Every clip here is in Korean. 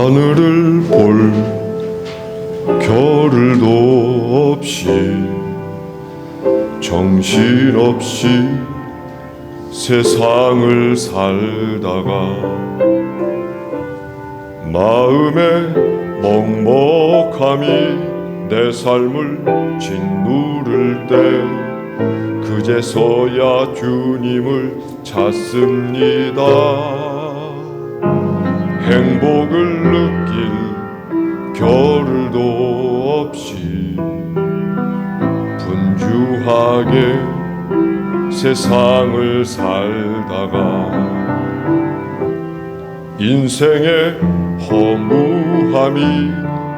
하늘을 볼 겨를도 없이 정신없이 세상을 살다가 마음의 먹먹함이 내 삶을 짓누를 때 그제서야 주님을 찾습니다. 행복을 느낄 겨를도 없이 분주하게 세상을 살다가 인생의 허무함이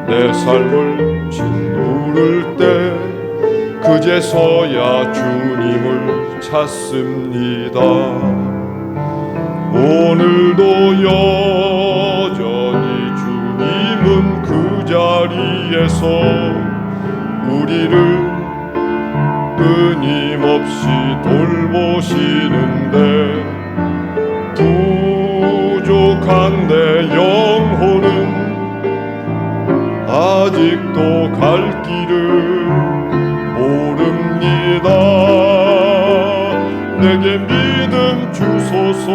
내 삶을 짓누를 때 그제서야 주님을 찾습니다. 오늘도 여전히 주님은 그 자리에서 우리를 끊임없이 돌보시는데 부족한 내 영혼은 아직도 갈 길을 모릅니다. 내게 믿음 주소서,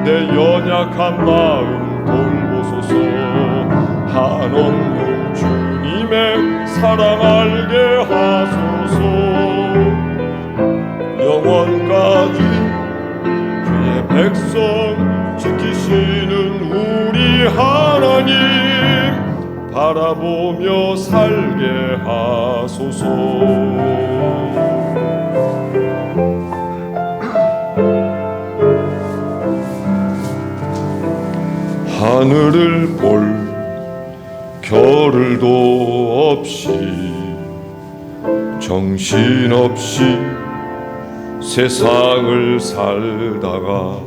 내 연약한 마음 돌보소서. 한없는 주님의 사랑 알게 하소서. 영원까지 그의 백성 지키시는 우리 하나님 바라보며 살게 하소서. 하늘을 볼 겨를도 없이 정신없이 세상을 살다가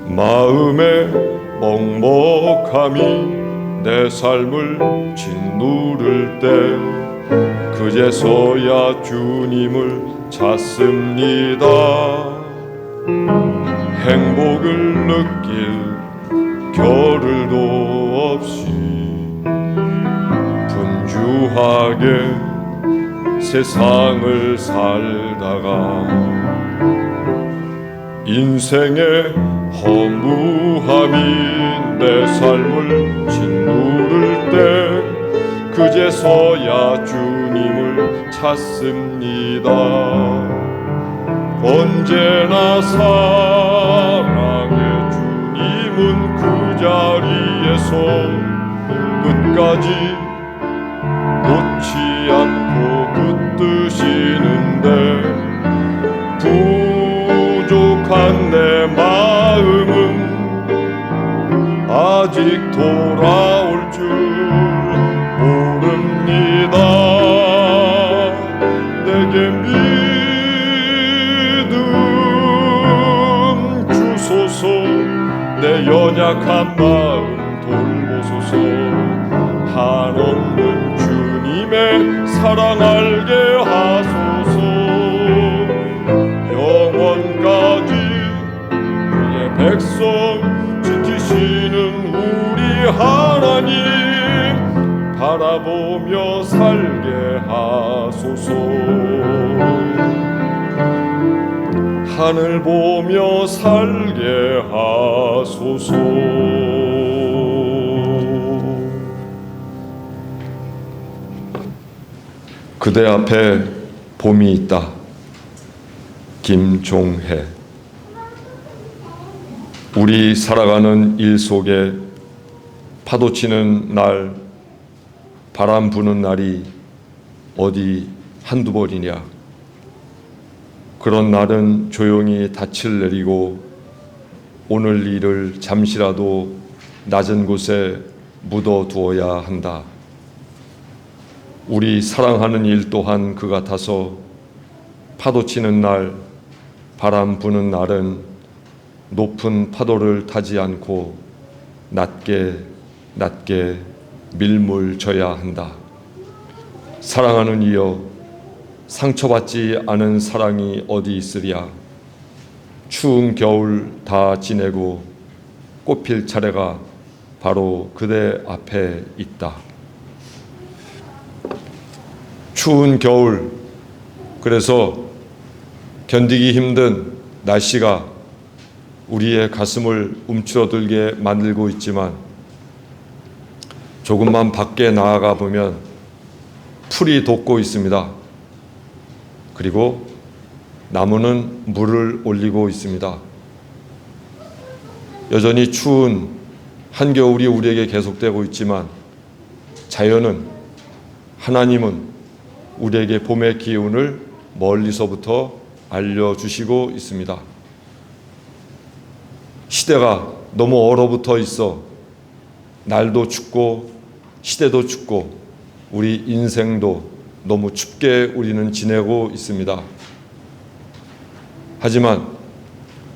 마음의 먹먹함이 내 삶을 짓누를 때 그제서야 주님을 찾습니다. 행복을 느낄 겨를도 없이 분주하게 세상을 살다가 인생의 허무함이 내 삶을 짓누를 때 그제서야 주님을 찾습니다. 언제나 사랑의 주님은 그 자리에서 끝까지 놓지 않고 붙드시는데 부족한 내 마음은 아직 돌아올 줄 모릅니다. 내게 믿음 주소서, 내 연약한 마음 돌보소서. 한없는 주님의 사랑 알게 하소서. 영원까지 그의 백성 지키시는 우리 하나님 바라보며 살게 하소서. 하늘 보며 살게 하소서. 그대 앞에 봄이 있다. 김종해. 우리 살아가는 일 속에 파도 치는 날, 바람 부는 날이 어디 한두 번이냐. 그런 날은 조용히 닻을 내리고 오늘 일을 잠시라도 낮은 곳에 묻어두어야 한다. 우리 사랑하는 일 또한 그 같아서 파도 치는 날, 바람 부는 날은 높은 파도를 타지 않고 낮게 밀물져야 한다. 사랑하는 이여, 상처받지 않은 사랑이 어디 있으랴. 추운 겨울 다 지내고 꽃필 차례가 바로 그대 앞에 있다. 추운 겨울, 그래서 견디기 힘든 날씨가 우리의 가슴을 움츠러들게 만들고 있지만 조금만 밖에 나아가 보면 풀이 돋고 있습니다. 그리고 나무는 물을 올리고 있습니다. 여전히 추운 한겨울이 우리에게 계속되고 있지만 자연은, 하나님은 우리에게 봄의 기운을 멀리서부터 알려주시고 있습니다. 시대가 너무 얼어붙어 있어 날도 춥고 시대도 춥고 우리 인생도 너무 춥게 우리는 지내고 있습니다. 하지만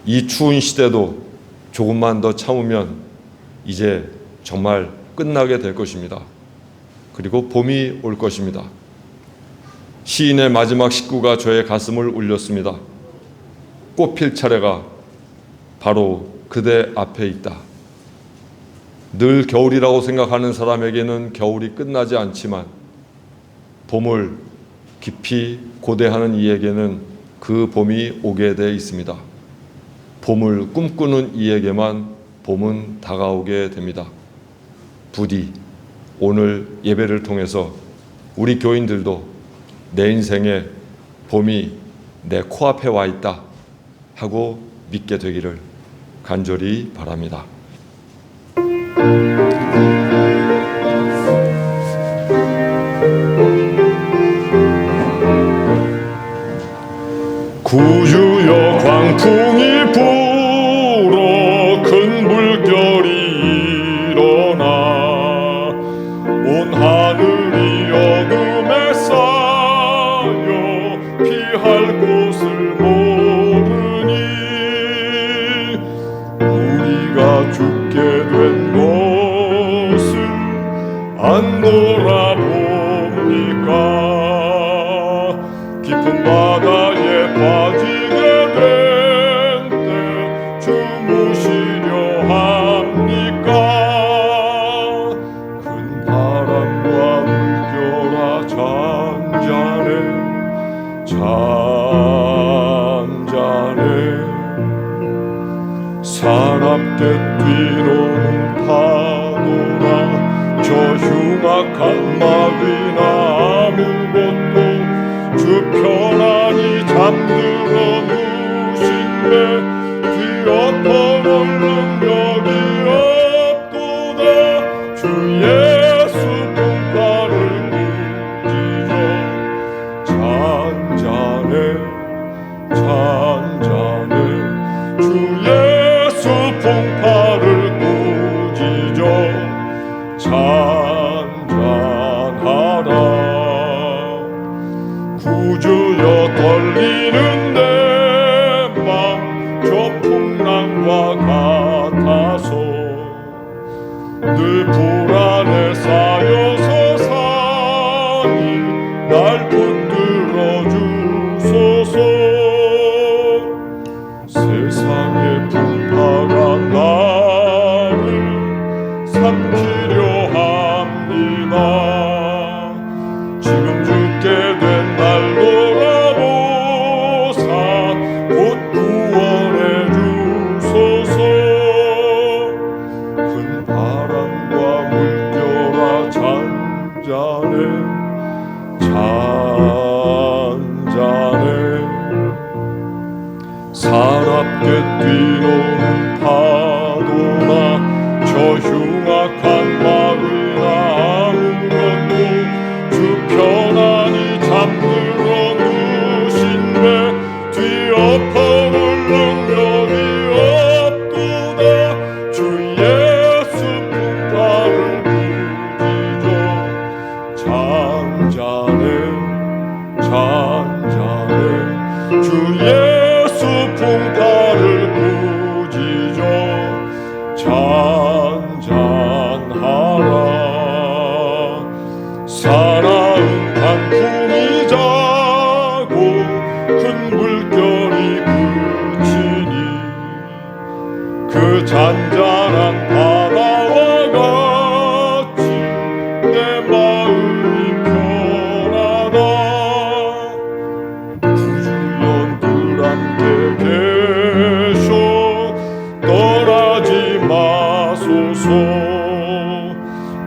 이 추운 시대도 조금만 더 참으면 이제 정말 끝나게 될 것입니다. 그리고 봄이 올 것입니다. 시인의 마지막 식구가 저의 가슴을 울렸습니다. 꽃필 차례가 바로 그대 앞에 있다. 늘 겨울이라고 생각하는 사람에게는 겨울이 끝나지 않지만 봄을 깊이 고대하는 이에게는 그 봄이 오게 돼 있습니다. 봄을 꿈꾸는 이에게만 봄은 다가오게 됩니다. 부디 오늘 예배를 통해서 우리 교인들도 내 인생에 봄이 내 코앞에 와 있다 하고 믿게 되기를 간절히 바랍니다. 구주여 광풍이 불어 큰 물결이 일어나 온 하늘이 어둠에 쌓여 피할 곳을 모르니 우리가 죽게 된 것을 안 돌아봅니까? 깊은 바다에 빠지게 된 때 주무시려 합니까? 큰 바람과 물결아 잔잔해 잔잔해 사납게 뛰노는 파도나 저 흉악한 마귀나 아무것도 주 편안히 잠들어 누신데 뒤엎어볼 능력이 없도다. 주 예수 품팔을 꾸짖어 잔잔해 잔잔해 주 예수 품팔을 꾸짖어 잔잔하라. 구주여 떨리는 내 맘 저 풍랑과 같아서 늘 불안에 쌓여서 사니 날 붙들어 주소서. 세상의 풍파가 나를 삼키려 합니다. 지금 죽게 된 날 돌아보사 곧 구원해 주소서. 큰 바람과 물결아 잔잔해 잔잔해 사납게 뛰노는 파도나 저 흉악한 마귀나 아무것도 주 편안히 잠들어 누신데 뒤엎어볼 능력이 없도다. 주 예수 품팔을 꾸짖어 잔잔해 잔잔해 주 예수 품팔을 꾸짖어 잔잔하라. 사나운 강풍이 자고 큰 물결이 그치니 그 잔잔한 바다와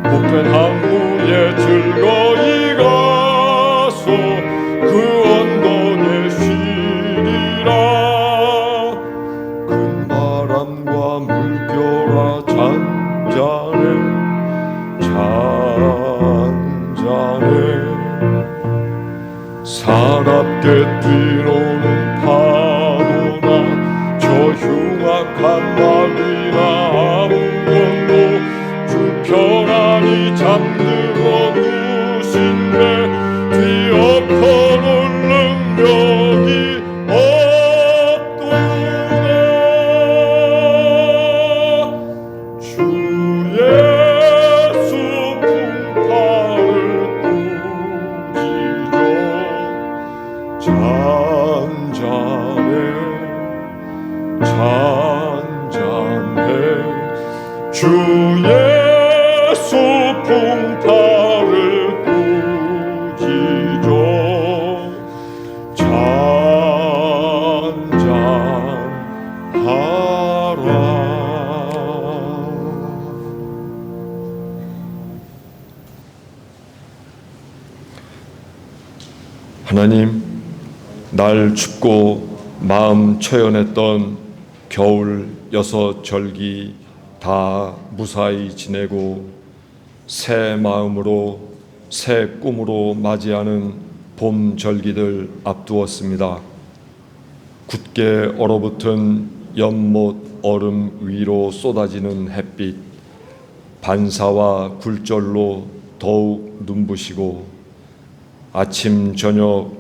복된 항구에 즐거이 가서 그 언덕에 쉬리라. 큰 바람과 물결아 잔잔해 잔잔해. 사납게 뛰노는 파도나 저 흉악한 나비나 아무것도 주 편안히 잠들어 누신데 뒤엎어놓을 능력이 없도다. 주 예수 풍파를 꾸짖어 잔잔해 잔잔해. 주 예수 풍파를 꾸짖어 잔잔하라. 하나님, 날 춥고 마음 처연했던 겨울 6절기 다 무사히 지내고 새 마음으로 새 꿈으로 맞이하는 봄 절기들 앞두었습니다. 굳게 얼어붙은 연못 얼음 위로 쏟아지는 햇빛, 반사와 굴절로 더욱 눈부시고 아침 저녁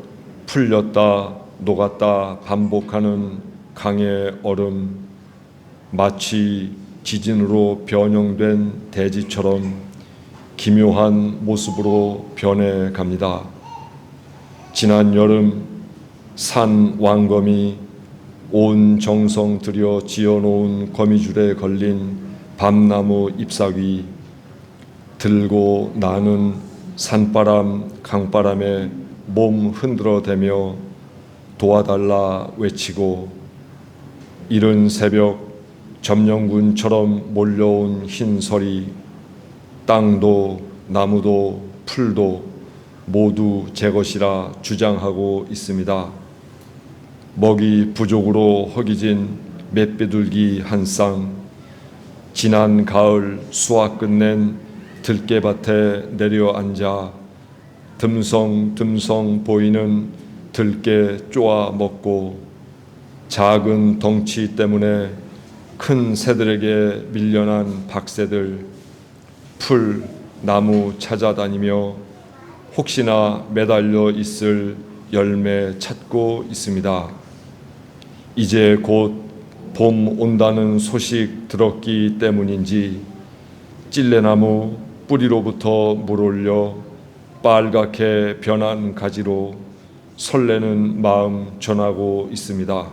풀렸다 녹았다 반복하는 강의 얼음, 마치 지진으로 변형된 대지처럼 기묘한 모습으로 변해갑니다. 지난 여름 산 왕검이 온 정성 들여 지어놓은 거미줄에 걸린 밤나무 잎사귀, 들고 나는 산바람 강바람에 몸 흔들어대며 도와달라 외치고 이른 새벽 점령군처럼 몰려온 흰설이 땅도 나무도 풀도 모두 제 것이라 주장하고 있습니다. 먹이 부족으로 허기진 맷비둘기 한 쌍, 지난 가을 수확 끝낸 들깨밭에 내려앉아 듬성듬성 보이는 들깨 쪼아 먹고 작은 덩치 때문에 큰 새들에게 밀려난 박새들, 풀, 나무 찾아다니며 혹시나 매달려 있을 열매 찾고 있습니다. 이제 곧 봄 온다는 소식 들었기 때문인지 찔레나무 뿌리로부터 물올려 빨갛게 변한 가지로 설레는 마음 전하고 있습니다.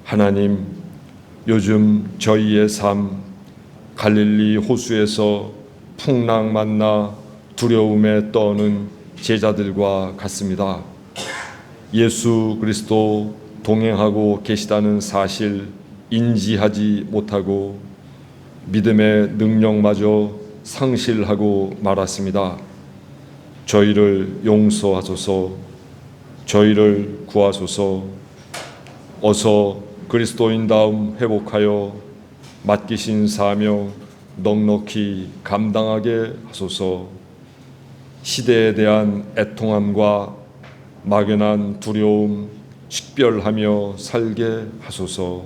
하나님, 요즘 저희의 삶 갈릴리 호수에서 풍랑 만나 두려움에 떠는 제자들과 같습니다. 예수 그리스도 동행하고 계시다는 사실 인지하지 못하고 믿음의 능력마저 상실하고 말았습니다. 저희를 용서하소서, 저희를 구하소서. 어서 그리스도인다움 회복하여 맡기신 사명 넉넉히 감당하게 하소서. 시대에 대한 애통함과 막연한 두려움 식별하며 살게 하소서.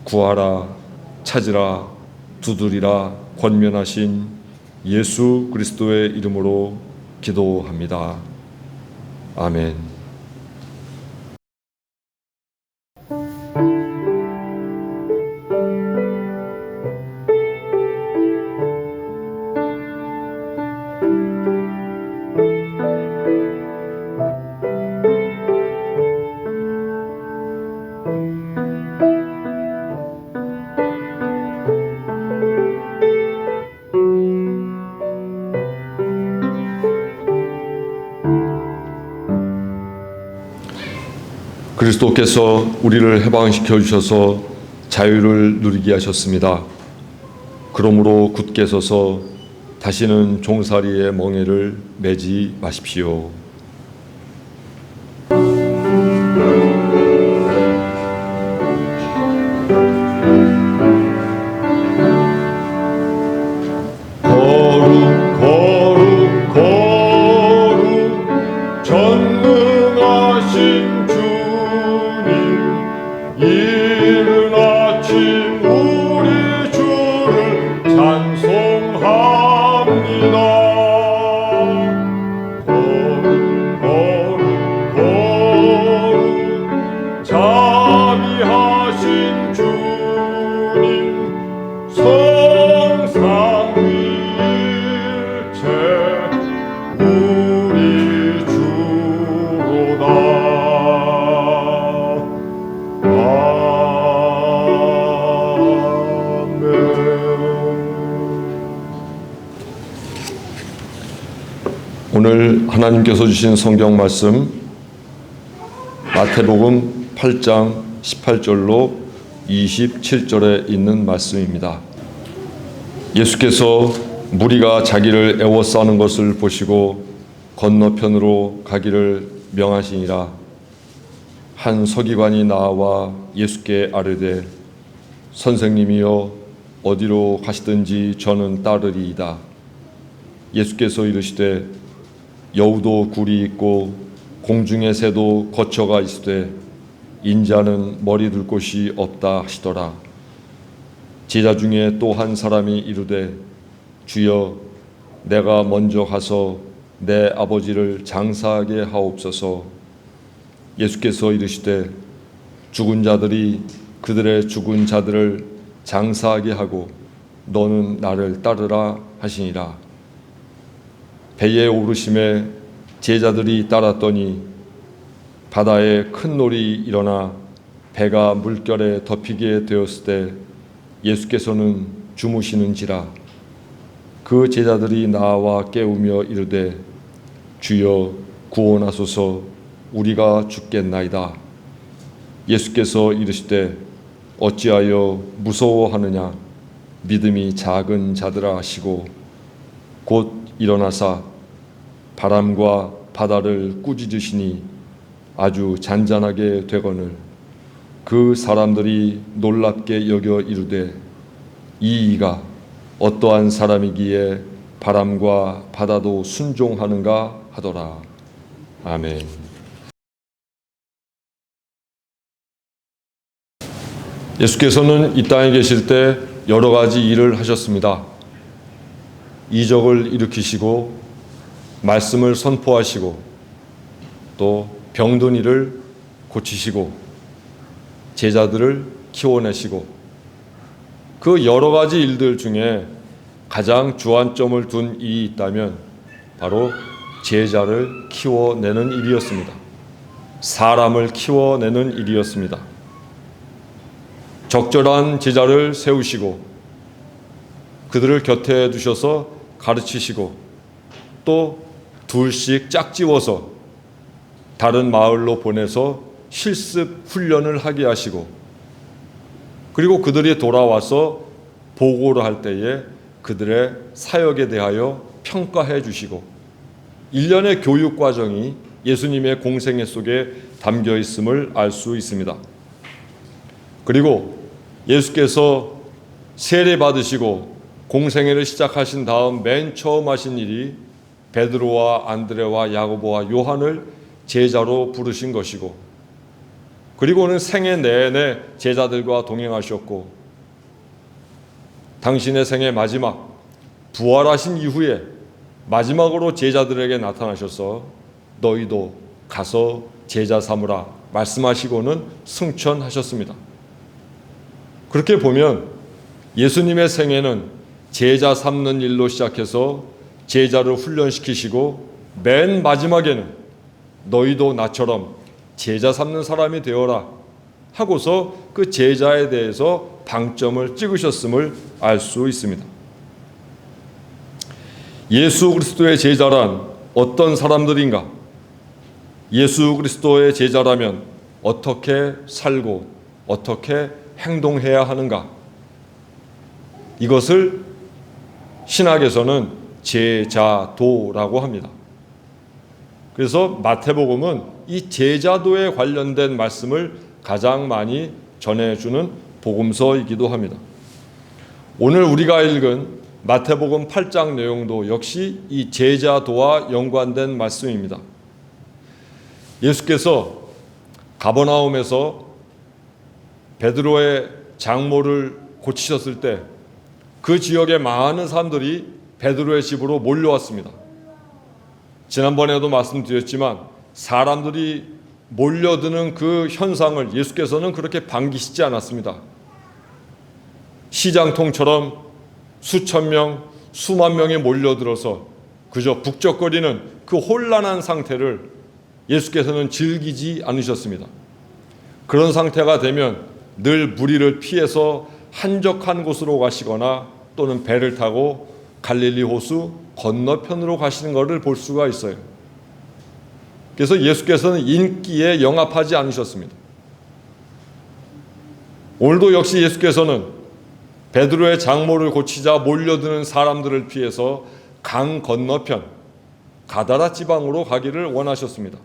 구하라, 찾으라, 두드리라 권면하신 예수 그리스도의 이름으로 기도합니다. 아멘. 그리스도께서 우리를 해방시켜 주셔서 자유를 누리게 하셨습니다. 그러므로 굳게 서서 다시는 종살이의 멍에를 매지 마십시오. 거룩 거룩 거룩 전능하신 주님, 이른 아침 우리 주를 찬송합니다. 거룩 거룩 거룩 자비하신 주님, 성삼위일체 우리 주로다. 오늘 하나님께서 주신 성경 말씀 마태복음 8장 18절로 27절에 있는 말씀입니다. 예수께서 무리가 자기를 애워싸는 것을 보시고 건너편으로 가기를 명하시니라. 한 서기관이 나와 예수께 아뢰되 선생님이여 어디로 가시든지 저는 따르리이다. 예수께서 이르시되 여우도 굴이 있고 공중의 새도 거처가 있으되 인자는 머리 둘 곳이 없다 하시더라. 제자 중에 또 한 사람이 이르되 주여 내가 먼저 가서 내 아버지를 장사하게 하옵소서. 예수께서 이르시되 죽은 자들이 그들의 죽은 자들을 장사하게 하고 너는 나를 따르라 하시니라. 배에 오르심에 제자들이 따랐더니 바다에 큰 놀이 일어나 배가 물결에 덮이게 되었을 때 예수께서는 주무시는지라. 그 제자들이 나와 깨우며 이르되 주여 구원하소서 우리가 죽겠나이다. 예수께서 이르시되 어찌하여 무서워하느냐 믿음이 작은 자들아 하시고 곧 일어나사 바람과 바다를 꾸짖으시니 아주 잔잔하게 되거늘 그 사람들이 놀랍게 여겨 이르되 이 이가 어떠한 사람이기에 바람과 바다도 순종하는가 하더라. 아멘. 예수께서는 이 땅에 계실 때 여러 가지 일을 하셨습니다. 이적을 일으키시고 말씀을 선포하시고 또 병든 이를 고치시고 제자들을 키워내시고 그 여러 가지 일들 중에 가장 주안점을 둔 일이 있다면 바로 제자를 키워내는 일이었습니다. 사람을 키워내는 일이었습니다. 적절한 제자를 세우시고 그들을 곁에 두셔서 가르치시고 또 둘씩 짝지워서 다른 마을로 보내서 실습 훈련을 하게 하시고 그리고 그들이 돌아와서 보고를 할 때에 그들의 사역에 대하여 평가해 주시고 일련의 교육 과정이 예수님의 공생애 속에 담겨 있음을 알 수 있습니다. 그리고 예수께서 세례 받으시고 공생애를 시작하신 다음 맨 처음 하신 일이 베드로와 안드레와 야고보와 요한을 제자로 부르신 것이고 그리고는 생애 내내 제자들과 동행하셨고 당신의 생애 마지막 부활하신 이후에 마지막으로 제자들에게 나타나셔서 너희도 가서 제자 삼으라 말씀하시고는 승천하셨습니다. 그렇게 보면 예수님의 생애는 제자 삼는 일로 시작해서 제자를 훈련시키시고 맨 마지막에는 너희도 나처럼 제자 삼는 사람이 되어라 하고서 그 제자에 대해서 방점을 찍으셨음을 알 수 있습니다. 예수 그리스도의 제자란 어떤 사람들인가? 예수 그리스도의 제자라면 어떻게 살고 어떻게 행동해야 하는가? 이것을 신학에서는 제자도라고 합니다. 그래서 마태복음은 이 제자도에 관련된 말씀을 가장 많이 전해주는 복음서이기도 합니다. 오늘 우리가 읽은 마태복음 8장 내용도 역시 이 제자도와 연관된 말씀입니다. 예수께서 가버나움에서 베드로의 장모를 고치셨을 때 그 지역에 많은 사람들이 베드로의 집으로 몰려왔습니다. 지난번에도 말씀드렸지만 사람들이 몰려드는 그 현상을 예수께서는 그렇게 반기시지 않았습니다. 시장통처럼 수천 명, 수만 명이 몰려들어서 그저 북적거리는 그 혼란한 상태를 예수께서는 즐기지 않으셨습니다. 그런 상태가 되면 늘 무리를 피해서 한적한 곳으로 가시거나 또는 배를 타고 갈릴리 호수 건너편으로 가시는 것을 볼 수가 있어요. 그래서 예수께서는 인기에 영합하지 않으셨습니다. 오늘도 역시 예수께서는 베드로의 장모를 고치자 몰려드는 사람들을 피해서 강 건너편 가다라 지방으로 가기를 원하셨습니다.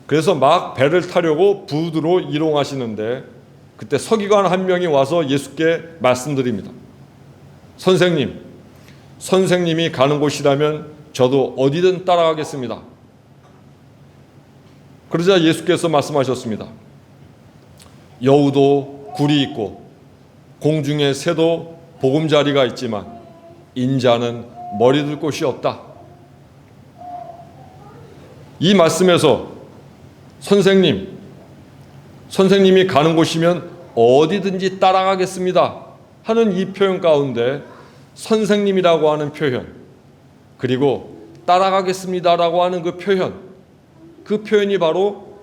그래서 막 배를 타려고 부두로 이동하시는데 그때 서기관 한 명이 와서 예수께 말씀드립니다. 선생님이 가는 곳이라면 저도 어디든 따라가겠습니다. 그러자 예수께서 말씀하셨습니다. 여우도 굴이 있고 공중에 새도 보금자리가 있지만 인자는 머리 둘 곳이 없다. 이 말씀에서 선생님이 가는 곳이면 어디든지 따라가겠습니다 하는 이 표현 가운데 선생님이라고 하는 표현, 그리고 따라가겠습니다라고 하는 그 표현이 바로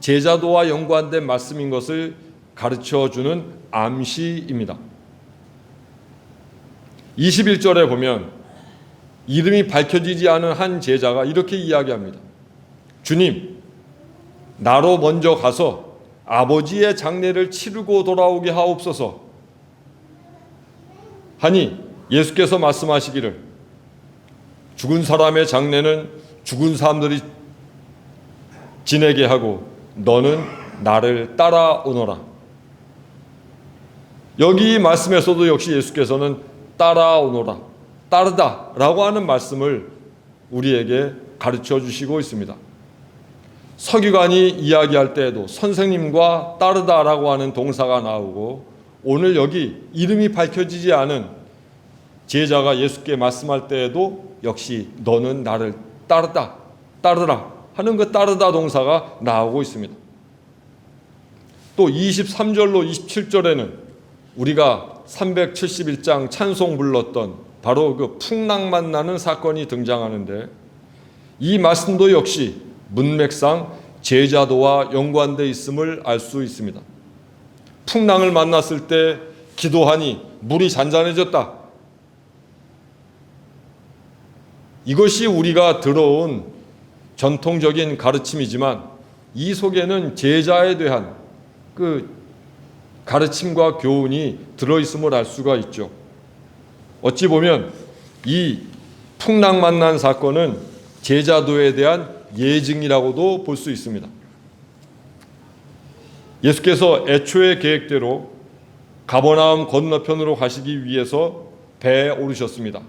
제자도와 연관된 말씀인 것을 가르쳐주는 암시입니다. 21절에 보면 이름이 밝혀지지 않은 한 제자가 이렇게 이야기합니다. 주님, 나로 먼저 가서 아버지의 장례를 치르고 돌아오게 하옵소서 하니 예수께서 말씀하시기를 죽은 사람의 장례는 죽은 사람들이 지내게 하고 너는 나를 따라오너라. 여기 말씀에서도 역시 예수께서는 따라오너라, 따르다라고 하는 말씀을 우리에게 가르쳐 주시고 있습니다. 서기관이 이야기할 때에도 선생님과 따르다라고 하는 동사가 나오고 오늘 여기 이름이 밝혀지지 않은 제자가 예수께 말씀할 때에도 역시 너는 나를 따르라 하는 그 따르다 동사가 나오고 있습니다. 또 23절로 27절에는 우리가 371장 찬송 불렀던 바로 그 풍랑 나는 사건이 등장하는데 이 말씀도 역시 문맥상 제자도와 연관되어 있음을 알 수 있습니다. 풍랑을 만났을 때 기도하니 물이 잔잔해졌다. 이것이 우리가 들어온 전통적인 가르침이지만 이 속에는 제자에 대한 그 가르침과 교훈이 들어있음을 알 수가 있죠. 어찌 보면 이 풍랑 만난 사건은 제자도에 대한 예증이라고도 볼 수 있습니다. 예수께서 애초의 계획대로 가버나움 건너편으로 가시기 위해서 배에 오르셨습니다.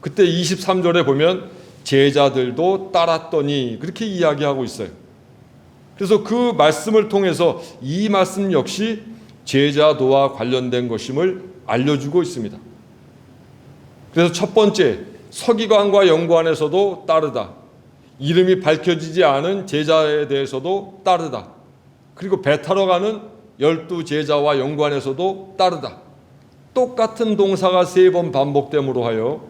그때 23절에 보면 제자들도 따랐더니 그렇게 이야기하고 있어요. 그래서 그 말씀을 통해서 이 말씀 역시 제자도와 관련된 것임을 알려주고 있습니다. 그래서 첫 번째, 서기관과 연관해서도 따르다. 이름이 밝혀지지 않은 제자에 대해서도 따르다. 그리고 배 타러 가는 12제자와 연관해서도 따르다. 똑같은 동사가 3번 반복됨으로 하여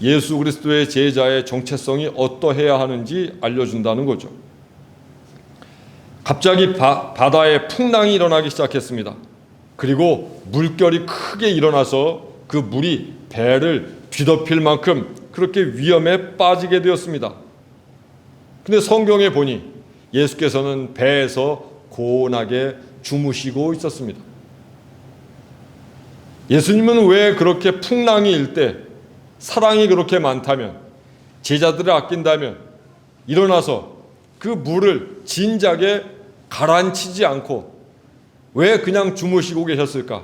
예수 그리스도의 제자의 정체성이 어떠해야 하는지 알려준다는 거죠. 갑자기 바다에 풍랑이 일어나기 시작했습니다. 그리고 물결이 크게 일어나서 그 물이 배를 뒤덮일 만큼 그렇게 위험에 빠지게 되었습니다. 근데 성경에 보니 예수께서는 배에서 고온하게 주무시고 있었습니다. 예수님은 왜 그렇게 풍랑이 일 때, 사랑이 그렇게 많다면, 제자들을 아낀다면 일어나서 그 물을 진작에 가라앉히지 않고 왜 그냥 주무시고 계셨을까?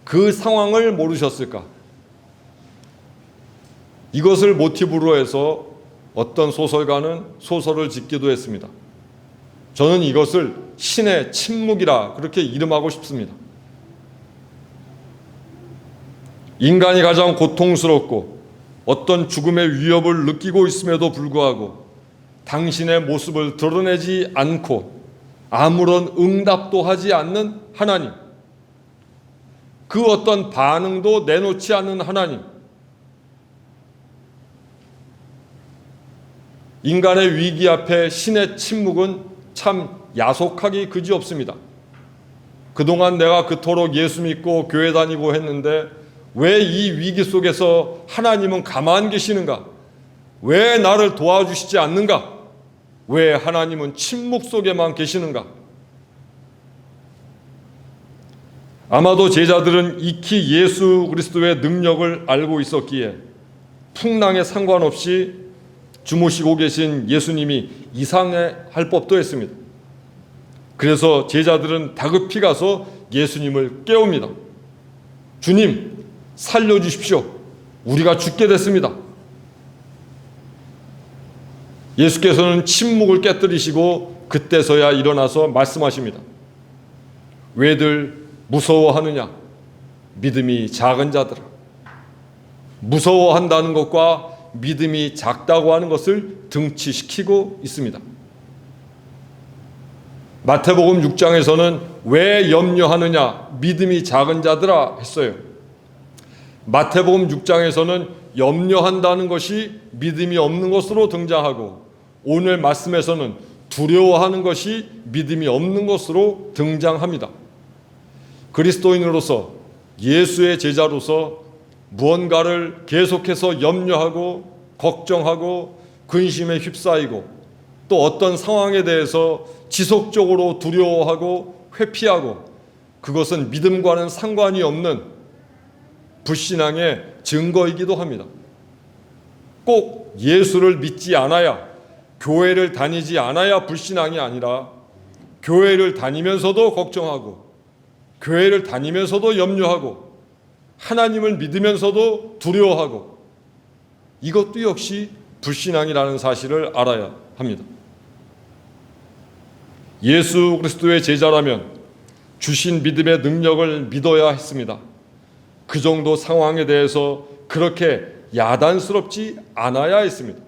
그 상황을 모르셨을까? 이것을 모티브로 해서 어떤 소설가는 소설을 짓기도 했습니다. 저는 이것을 신의 침묵이라 그렇게 이름하고 싶습니다. 인간이 가장 고통스럽고 어떤 죽음의 위협을 느끼고 있음에도 불구하고 당신의 모습을 드러내지 않고 아무런 응답도 하지 않는 하나님, 그 어떤 반응도 내놓지 않는 하나님, 인간의 위기 앞에 신의 침묵은 참 야속하기 그지없습니다. 그동안 내가 그토록 예수 믿고 교회 다니고 했는데 왜 이 위기 속에서 하나님은 가만 계시는가? 왜 나를 도와주시지 않는가? 왜 하나님은 침묵 속에만 계시는가? 아마도 제자들은 익히 예수 그리스도의 능력을 알고 있었기에 풍랑에 상관없이 주무시고 계신 예수님이 이상할 법도 했습니다. 그래서 제자들은 다급히 가서 예수님을 깨웁니다. 주님, 살려주십시오. 우리가 죽게 됐습니다. 예수께서는 침묵을 깨뜨리시고 그때서야 일어나서 말씀하십니다. 왜들 무서워하느냐? 믿음이 작은 자들아. 무서워한다는 것과 믿음이 작다고 하는 것을 등치시키고 있습니다. 마태복음 6장에서는 왜 염려하느냐? 믿음이 작은 자들아 했어요. 마태복음 6장에서는 염려한다는 것이 믿음이 없는 것으로 등장하고 오늘 말씀에서는 두려워하는 것이 믿음이 없는 것으로 등장합니다. 그리스도인으로서 예수의 제자로서 무언가를 계속해서 염려하고 걱정하고 근심에 휩싸이고 또 어떤 상황에 대해서 지속적으로 두려워하고 회피하고 그것은 믿음과는 상관이 없는 불신앙의 증거이기도 합니다. 꼭 예수를 믿지 않아야, 교회를 다니지 않아야 불신앙이 아니라 교회를 다니면서도 걱정하고 교회를 다니면서도 염려하고 하나님을 믿으면서도 두려워하고 이것도 역시 불신앙이라는 사실을 알아야 합니다. 예수 그리스도의 제자라면 주신 믿음의 능력을 믿어야 했습니다. 그 정도 상황에 대해서 그렇게 야단스럽지 않아야 했습니다.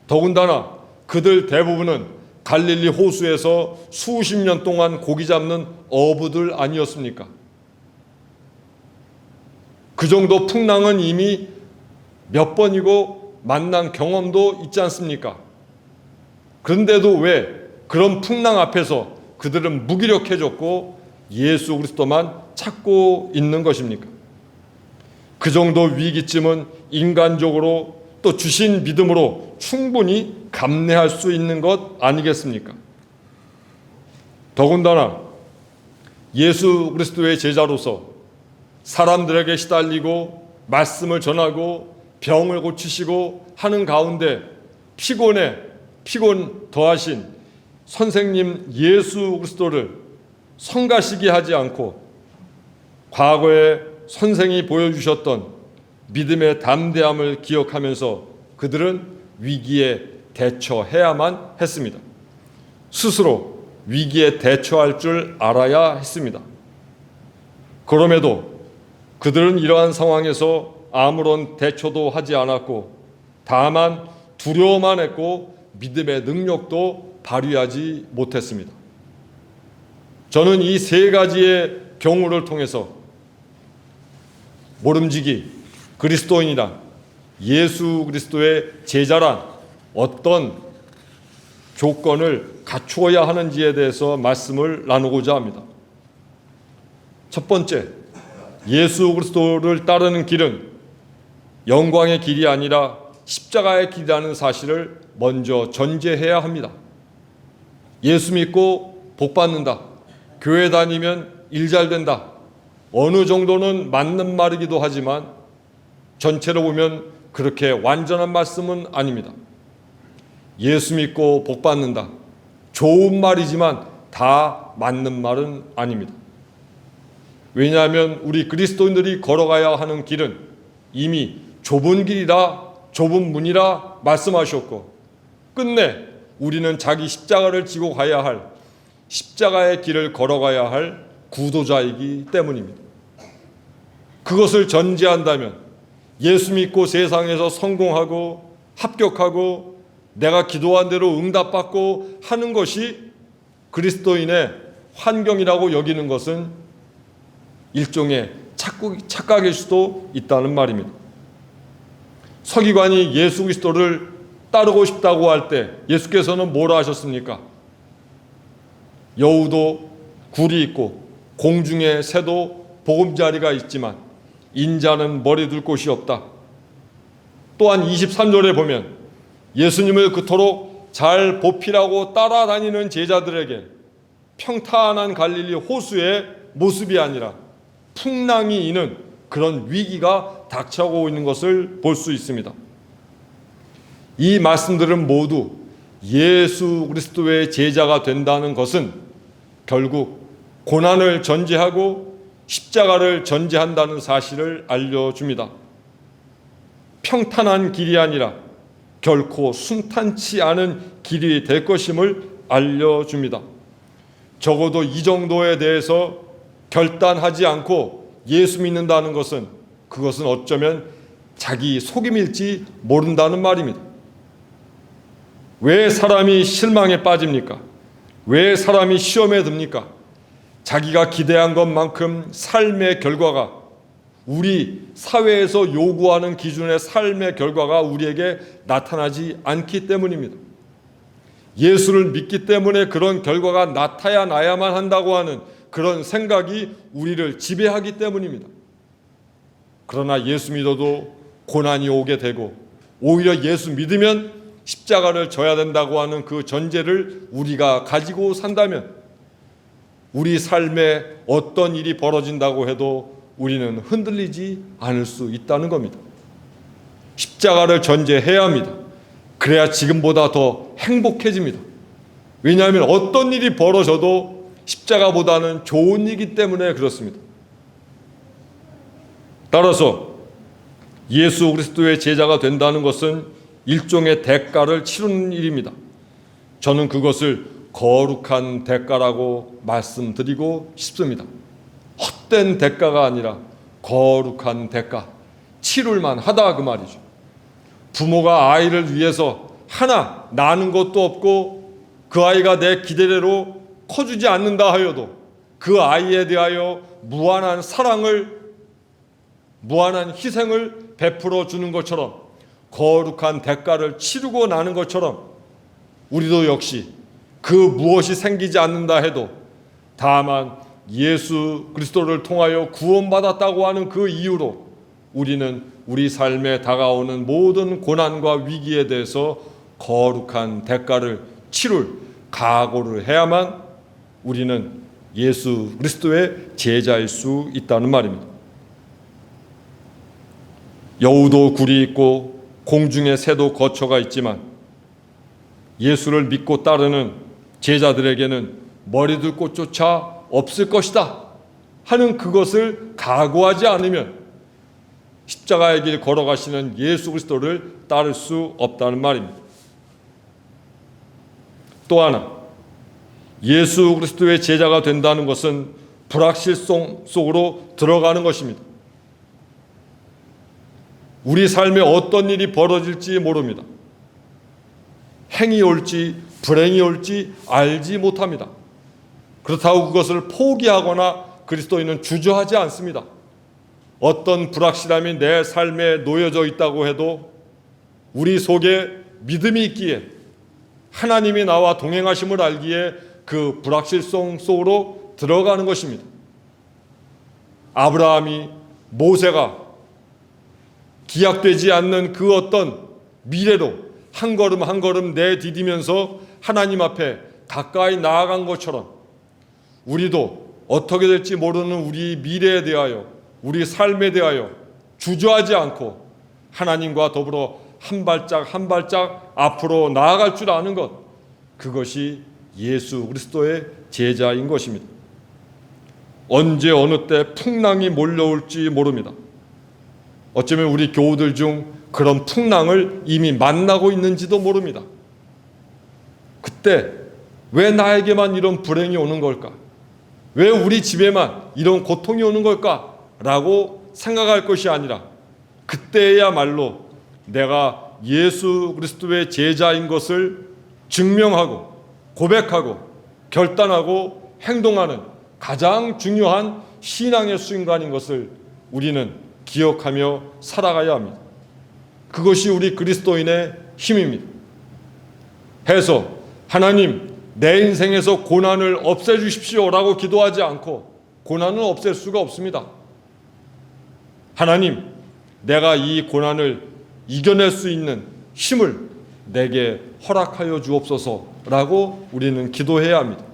더군다나 그들 대부분은 갈릴리 호수에서 수십 년 동안 고기 잡는 어부들 아니었습니까? 그 정도 풍랑은 이미 몇 번이고 만난 경험도 있지 않습니까? 그런데도 왜 그런 풍랑 앞에서 그들은 무기력해졌고 예수 그리스도만 찾고 있는 것입니까? 그 정도 위기쯤은 인간적으로 또 주신 믿음으로 충분히 감내할 수 있는 것 아니겠습니까? 더군다나 예수 그리스도의 제자로서 사람들에게 시달리고 말씀을 전하고 병을 고치시고 하는 가운데 피곤 더하신 선생님 예수 그리스도를 성가시게 하지 않고 과거에 선생이 보여주셨던 믿음의 담대함을 기억하면서 그들은 위기에 대처해야만 했습니다. 스스로 위기에 대처할 줄 알아야 했습니다. 그럼에도 그들은 이러한 상황에서 아무런 대처도 하지 않았고 다만 두려워만 했고 믿음의 능력도 발휘하지 못했습니다. 저는 이 세 가지의 경우를 통해서 모름지기 그리스도인이란 예수 그리스도의 제자란 어떤 조건을 갖추어야 하는지에 대해서 말씀을 나누고자 합니다. 첫 번째, 예수 그리스도를 따르는 길은 영광의 길이 아니라 십자가의 길이라는 사실을 먼저 전제해야 합니다. 예수 믿고 복 받는다. 교회 다니면 일 잘 된다. 어느 정도는 맞는 말이기도 하지만 전체로 보면 그렇게 완전한 말씀은 아닙니다. 예수 믿고 복 받는다. 좋은 말이지만 다 맞는 말은 아닙니다. 왜냐하면 우리 그리스도인들이 걸어가야 하는 길은 이미 좁은 길이라 좁은 문이라 말씀하셨고, 끝내 우리는 자기 십자가를 지고 가야 할 십자가의 길을 걸어가야 할 구도자이기 때문입니다. 그것을 전제한다면 예수 믿고 세상에서 성공하고 합격하고 내가 기도한 대로 응답받고 하는 것이 그리스도인의 환경이라고 여기는 것은 일종의 착각일 수도 있다는 말입니다. 서기관이 예수 그리스도를 따르고 싶다고 할 때 예수께서는 뭐라 하셨습니까? 여우도 굴이 있고 공중에 새도 보금자리가 있지만 인자는 머리 둘 곳이 없다. 또한 23절에 보면 예수님을 그토록 잘 보필하고 따라다니는 제자들에게 평탄한 갈릴리 호수의 모습이 아니라 풍랑이 이는 그런 위기가 닥쳐오고 있는 것을 볼 수 있습니다. 이 말씀들은 모두 예수 그리스도의 제자가 된다는 것은 결국 고난을 전제하고 십자가를 전제한다는 사실을 알려줍니다. 평탄한 길이 아니라 결코 순탄치 않은 길이 될 것임을 알려줍니다. 적어도 이 정도에 대해서 결단하지 않고 예수 믿는다는 것은 그것은 어쩌면 자기 속임일지 모른다는 말입니다. 왜 사람이 실망에 빠집니까? 왜 사람이 시험에 듭니까? 자기가 기대한 것만큼 삶의 결과가, 우리 사회에서 요구하는 기준의 삶의 결과가 우리에게 나타나지 않기 때문입니다. 예수를 믿기 때문에 그런 결과가 나타나야만 한다고 하는 그런 생각이 우리를 지배하기 때문입니다. 그러나 예수 믿어도 고난이 오게 되고 오히려 예수 믿으면 십자가를 져야 된다고 하는 그 전제를 우리가 가지고 산다면 우리 삶에 어떤 일이 벌어진다고 해도 우리는 흔들리지 않을 수 있다는 겁니다. 십자가를 전제해야 합니다. 그래야 지금보다 더 행복해집니다. 왜냐하면 어떤 일이 벌어져도 십자가보다는 좋은 일이기 때문에 그렇습니다. 따라서 예수 그리스도의 제자가 된다는 것은 일종의 대가를 치르는 일입니다. 저는 그것을 거룩한 대가라고 말씀드리고 싶습니다. 헛된 대가가 아니라 거룩한 대가, 치룰만 하다 그 말이죠. 부모가 아이를 위해서 하나 나는 것도 없고 그 아이가 내 기대대로 커주지 않는다 하여도 그 아이에 대하여 무한한 사랑을, 무한한 희생을 베풀어 주는 것처럼 거룩한 대가를 치르고 나는 것처럼 우리도 역시 그 무엇이 생기지 않는다 해도 다만 예수 그리스도를 통하여 구원받았다고 하는 그 이유로 우리는 우리 삶에 다가오는 모든 고난과 위기에 대해서 거룩한 대가를 치룰 각오를 해야만 우리는 예수 그리스도의 제자일 수 있다는 말입니다. 여우도 굴이 있고 공중에 새도 거처가 있지만 예수를 믿고 따르는 제자들에게는 머리둘 곳조차 없을 것이다 하는 그것을 각오하지 않으면 십자가의 길 걸어가시는 예수 그리스도를 따를 수 없다는 말입니다. 또 하나, 예수 그리스도의 제자가 된다는 것은 불확실성 속으로 들어가는 것입니다. 우리 삶에 어떤 일이 벌어질지 모릅니다. 행이 올지 불행이 올지 알지 못합니다. 그렇다고 그것을 포기하거나 그리스도인은 주저하지 않습니다. 어떤 불확실함이 내 삶에 놓여져 있다고 해도 우리 속에 믿음이 있기에 하나님이 나와 동행하심을 알기에 그 불확실성 속으로 들어가는 것입니다. 아브라함이, 모세가 기약되지 않는 그 어떤 미래로 한 걸음 한 걸음 내디디면서 하나님 앞에 가까이 나아간 것처럼 우리도 어떻게 될지 모르는 우리 미래에 대하여, 우리 삶에 대하여 주저하지 않고 하나님과 더불어 한 발짝 한 발짝 앞으로 나아갈 줄 아는 것, 그것이 예수 그리스도의 제자인 것입니다. 언제 어느 때 풍랑이 몰려올지 모릅니다. 어쩌면 우리 교우들 중 그런 풍랑을 이미 만나고 있는지도 모릅니다. 그때 왜 나에게만 이런 불행이 오는 걸까? 왜 우리 집에만 이런 고통이 오는 걸까? 라고 생각할 것이 아니라 그때야말로 내가 예수 그리스도의 제자인 것을 증명하고 고백하고 결단하고 행동하는 가장 중요한 신앙의 순간인 것을 우리는 기억하며 살아가야 합니다. 그것이 우리 그리스도인의 힘입니다. 해서 하나님, 내 인생에서 고난을 없애주십시오라고 기도하지 않고 고난은 없앨 수가 없습니다. 하나님, 내가 이 고난을 이겨낼 수 있는 힘을 내게 허락하여 주옵소서라고 우리는 기도해야 합니다.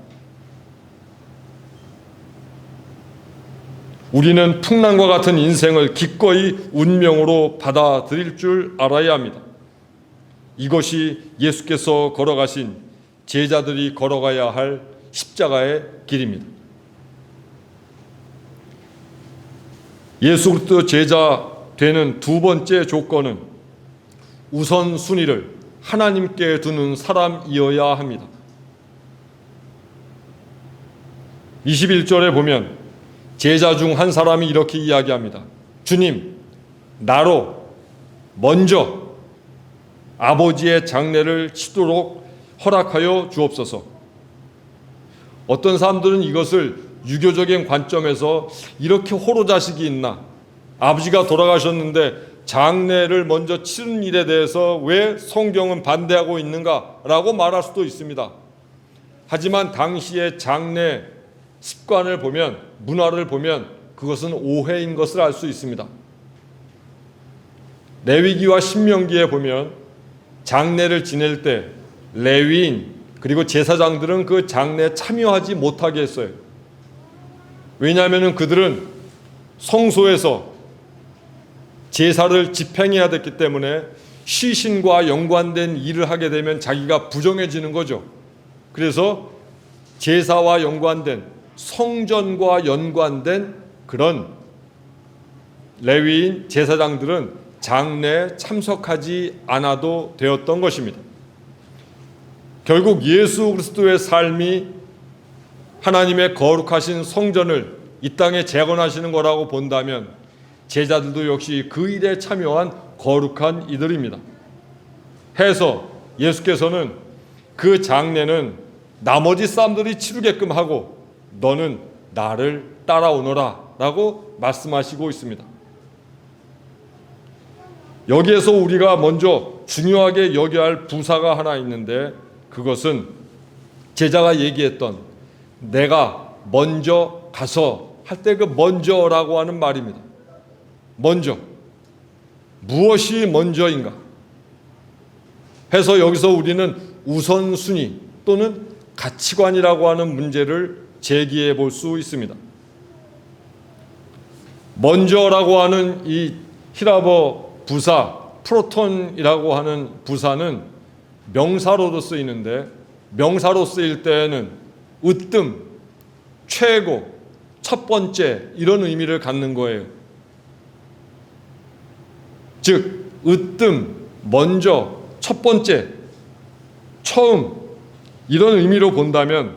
우리는 풍랑과 같은 인생을 기꺼이 운명으로 받아들일 줄 알아야 합니다. 이것이 예수께서 걸어가신 제자들이 걸어가야 할 십자가의 길입니다. 예수 그리스도 제자 되는 두 번째 조건은 우선순위를 하나님께 두는 사람이어야 합니다. 21절에 보면 제자 중 한 사람이 이렇게 이야기합니다. 주님, 나로 먼저 아버지의 장례를 치도록 허락하여 주옵소서. 어떤 사람들은 이것을 유교적인 관점에서 이렇게 호로자식이 있나? 아버지가 돌아가셨는데 장례를 먼저 치른 일에 대해서 왜 성경은 반대하고 있는가라고 말할 수도 있습니다. 하지만 당시의 장례 습관을 보면, 문화를 보면 그것은 오해인 것을 알 수 있습니다. 레위기와 신명기에 보면 장례를 지낼 때 레위인 그리고 제사장들은 그 장례에 참여하지 못하게 했어요. 왜냐하면 그들은 성소에서 제사를 집행해야 됐기 때문에 시신과 연관된 일을 하게 되면 자기가 부정해지는 거죠. 그래서 제사와 연관된, 성전과 연관된 그런 레위인 제사장들은 장례에 참석하지 않아도 되었던 것입니다. 결국 예수 그리스도의 삶이 하나님의 거룩하신 성전을 이 땅에 재건하시는 거라고 본다면 제자들도 역시 그 일에 참여한 거룩한 이들입니다. 해서 예수께서는 그 장례는 나머지 사람들이 치르게끔 하고 너는 나를 따라오너라 라고 말씀하시고 있습니다. 여기에서 우리가 먼저 중요하게 여겨야 할 부사가 하나 있는데 그것은 제자가 얘기했던 내가 먼저 가서 할 때 그 먼저라고 하는 말입니다. 먼저. 무엇이 먼저인가? 해서 여기서 우리는 우선순위 또는 가치관이라고 하는 문제를 제기해 볼 수 있습니다. 먼저라고 하는 이 히라버 부사, 프로톤이라고 하는 부사는 명사로도 쓰이는데 명사로 쓰일 때에는 으뜸, 최고, 첫 번째 이런 의미를 갖는 거예요. 즉 으뜸, 먼저, 첫 번째, 처음 이런 의미로 본다면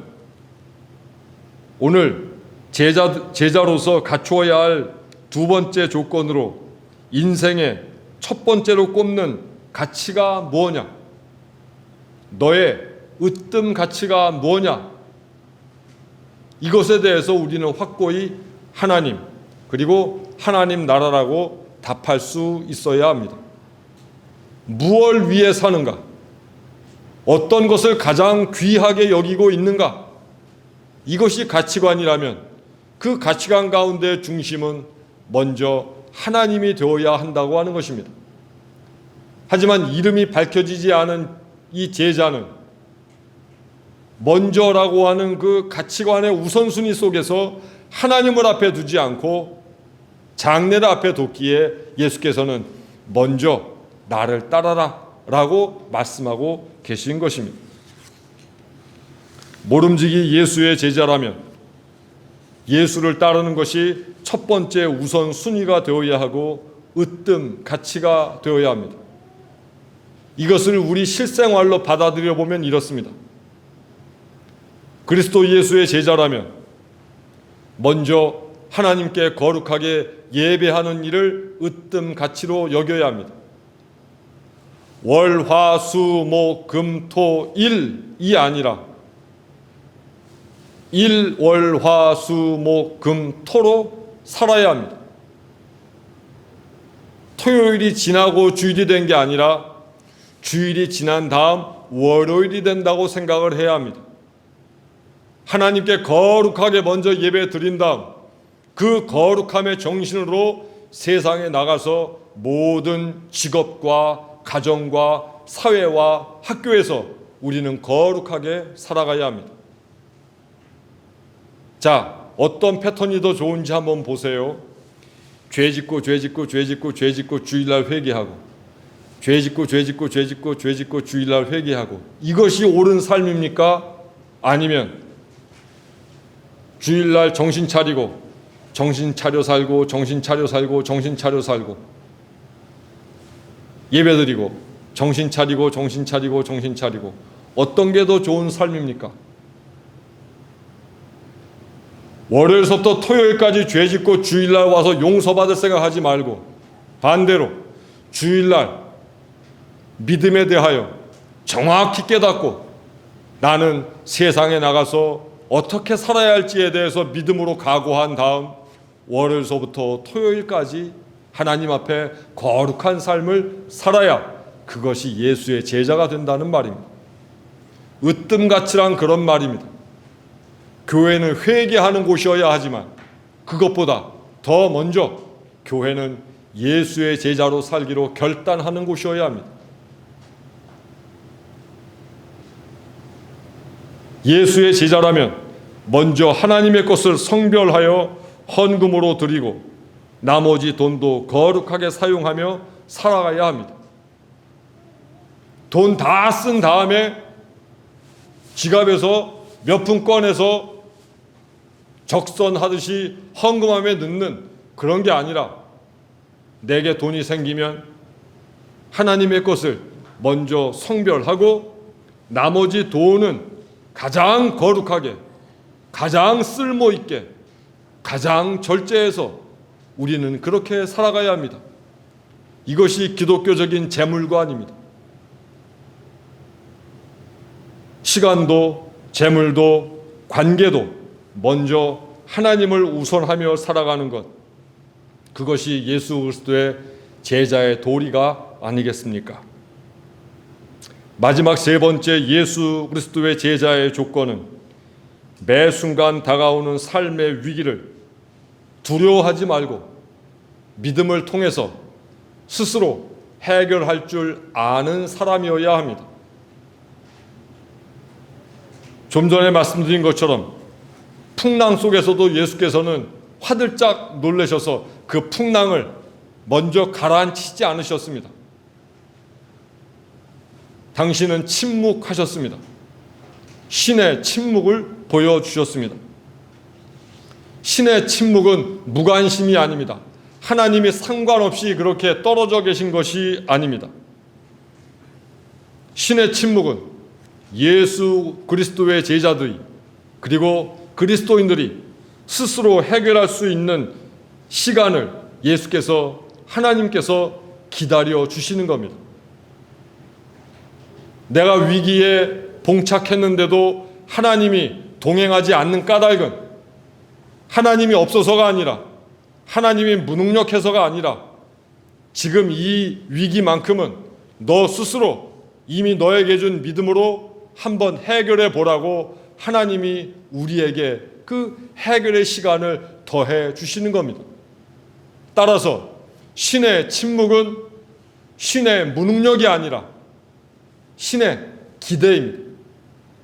오늘 제자로서 갖추어야 할 두 번째 조건으로 인생의 첫 번째로 꼽는 가치가 뭐냐? 너의 으뜸 가치가 뭐냐? 이것에 대해서 우리는 확고히 하나님 그리고 하나님 나라라고 답할 수 있어야 합니다. 무엇을 위해 사는가? 어떤 것을 가장 귀하게 여기고 있는가? 이것이 가치관이라면 그 가치관 가운데 중심은 먼저 하나님이 되어야 한다고 하는 것입니다. 하지만 이름이 밝혀지지 않은 이 제자는 먼저라고 하는 그 가치관의 우선순위 속에서 하나님을 앞에 두지 않고 장래를 앞에 뒀기에 예수께서는 먼저 나를 따라라 라고 말씀하고 계신 것입니다. 모름지기 예수의 제자라면 예수를 따르는 것이 첫 번째 우선순위가 되어야 하고 으뜸 가치가 되어야 합니다. 이것을 우리 실생활로 받아들여 보면 이렇습니다. 그리스도 예수의 제자라면 먼저 하나님께 거룩하게 예배하는 일을 으뜸 가치로 여겨야 합니다. 월, 화, 수, 목, 금, 토, 일이 아니라 일, 월, 화, 수, 목, 금, 토로 살아야 합니다. 토요일이 지나고 주일이 된 게 아니라 주일이 지난 다음 월요일이 된다고 생각을 해야 합니다. 하나님께 거룩하게 먼저 예배 드린 다음 그 거룩함의 정신으로 세상에 나가서 모든 직업과 가정과 사회와 학교에서 우리는 거룩하게 살아가야 합니다. 자, 어떤 패턴이 더 좋은지 한번 보세요. 죄 짓고 주일날 회개하고 죄 짓고 주일날 회개하고 이것이 옳은 삶입니까? 아니면 주일날 정신 차려 살고 예배드리고 정신 차리고 어떤 게 더 좋은 삶입니까? 월요일부터 토요일까지 죄 짓고 주일날 와서 용서받을 생각하지 말고 반대로 주일날 믿음에 대하여 정확히 깨닫고 나는 세상에 나가서 어떻게 살아야 할지에 대해서 믿음으로 각오한 다음 월요일서부터 토요일까지 하나님 앞에 거룩한 삶을 살아야 그것이 예수의 제자가 된다는 말입니다. 으뜸가치란 그런 말입니다. 교회는 회개하는 곳이어야 하지만 그것보다 더 먼저 교회는 예수의 제자로 살기로 결단하는 곳이어야 합니다. 예수의 제자라면 먼저 하나님의 것을 성별하여 헌금으로 드리고 나머지 돈도 거룩하게 사용하며 살아가야 합니다. 돈 다 쓴 다음에 지갑에서 몇 푼 꺼내서 적선하듯이 헌금함에 넣는 그런 게 아니라 내게 돈이 생기면 하나님의 것을 먼저 성별하고 나머지 돈은 가장 거룩하게, 가장 쓸모있게, 가장 절제해서 우리는 그렇게 살아가야 합니다. 이것이 기독교적인 재물관입니다. 시간도 재물도 관계도 먼저 하나님을 우선하며 살아가는 것, 그것이 예수 그리스도의 제자의 도리가 아니겠습니까? 마지막 세 번째 예수 그리스도의 제자의 조건은 매 순간 다가오는 삶의 위기를 두려워하지 말고 믿음을 통해서 스스로 해결할 줄 아는 사람이어야 합니다. 좀 전에 말씀드린 것처럼 풍랑 속에서도 예수께서는 화들짝 놀라셔서 그 풍랑을 먼저 가라앉히지 않으셨습니다. 당신은 침묵하셨습니다. 신의 침묵을 보여주셨습니다. 신의 침묵은 무관심이 아닙니다. 하나님이 상관없이 그렇게 떨어져 계신 것이 아닙니다. 신의 침묵은 예수 그리스도의 제자들이 그리고 그리스도인들이 스스로 해결할 수 있는 시간을 예수께서 하나님께서 기다려 주시는 겁니다. 내가 위기에 봉착했는데도 하나님이 동행하지 않는 까닭은 하나님이 없어서가 아니라 하나님이 무능력해서가 아니라 지금 이 위기만큼은 너 스스로 이미 너에게 준 믿음으로 한번 해결해 보라고 하나님이 우리에게 그 해결의 시간을 더해 주시는 겁니다. 따라서 신의 침묵은 신의 무능력이 아니라 신의 기대입니다.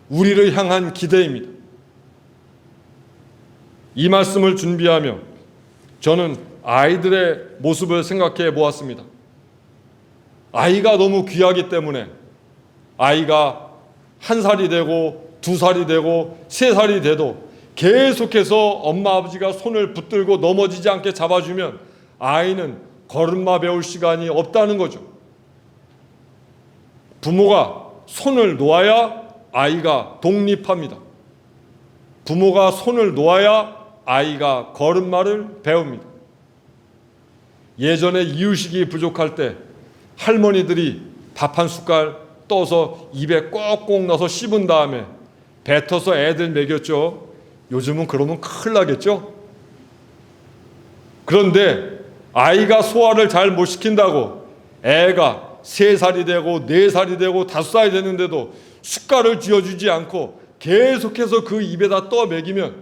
우리를 향한 기대입니다. 이 말씀을 준비하며 저는 아이들의 모습을 생각해 보았습니다. 아이가 너무 귀하기 때문에 아이가 1살이 되고 2살이 되고 3살이 돼도 계속해서 엄마 아버지가 손을 붙들고 넘어지지 않게 잡아주면 아이는 걸음마 배울 시간이 없다는 거죠. 부모가 손을 놓아야 아이가 독립합니다. 부모가 손을 놓아야 아이가 걸음마를 배웁니다. 예전에 이유식이 부족할 때 할머니들이 밥 한 숟갈 떠서 입에 꼭꼭 넣어서 씹은 다음에 뱉어서 애들 먹였죠. 요즘은 그러면 큰일 나겠죠. 그런데 아이가 소화를 잘 못 시킨다고 애가 3살이 되고 4살이 되고 5살이 됐는데도 숟갈을 쥐어주지 않고 계속해서 그 입에다 떠 먹이면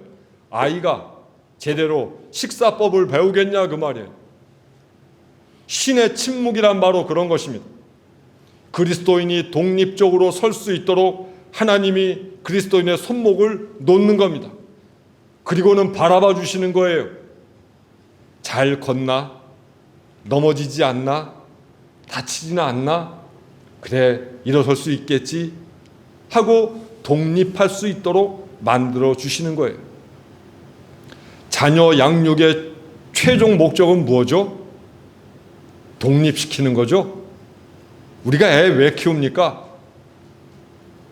아이가 제대로 식사법을 배우겠냐 그 말이에요. 신의 침묵이란 바로 그런 것입니다. 그리스도인이 독립적으로 설 수 있도록 하나님이 그리스도인의 손목을 놓는 겁니다. 그리고는 바라봐 주시는 거예요. 잘 걷나? 넘어지지 않나? 다치지는 않나? 그래, 일어설 수 있겠지? 하고 독립할 수 있도록 만들어 주시는 거예요. 자녀 양육의 최종 목적은 뭐죠? 독립시키는 거죠. 우리가 애 왜 키웁니까?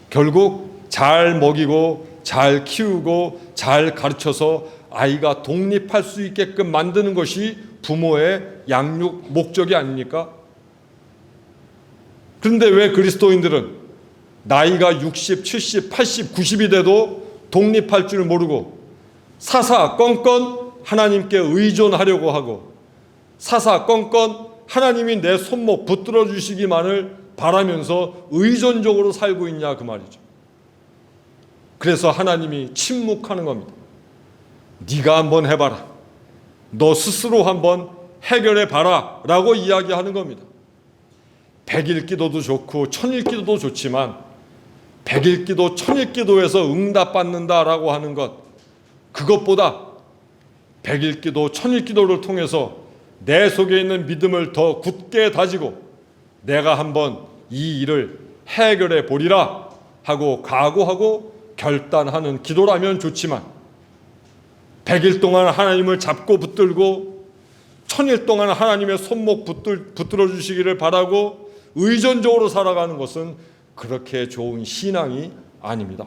결국 잘 먹이고 잘 키우고 잘 가르쳐서 아이가 독립할 수 있게끔 만드는 것이 부모의 양육 목적이 아닙니까? 그런데 왜 그리스도인들은 나이가 60, 70, 80, 90이 돼도 독립할 줄 모르고 사사건건 하나님께 의존하려고 하고 사사건건 하나님이 내 손목 붙들어 주시기만을 바라면서 의존적으로 살고 있냐 그 말이죠. 그래서 하나님이 침묵하는 겁니다. 네가 한번 해봐라. 너 스스로 한번 해결해 봐라 라고 이야기하는 겁니다. 100일 기도도 좋고 1000일 기도도 좋지만 100일 기도 1000일 기도에서 응답받는다라고 하는 것, 그것보다 100일 기도 1000일 기도를 통해서 내 속에 있는 믿음을 더 굳게 다지고 내가 한번 이 일을 해결해 보리라 하고 각오하고 결단하는 기도라면 좋지만 100일 동안 하나님을 잡고 붙들고 1000일 동안 하나님의 손목 붙들어 주시기를 바라고 의존적으로 살아가는 것은 그렇게 좋은 신앙이 아닙니다.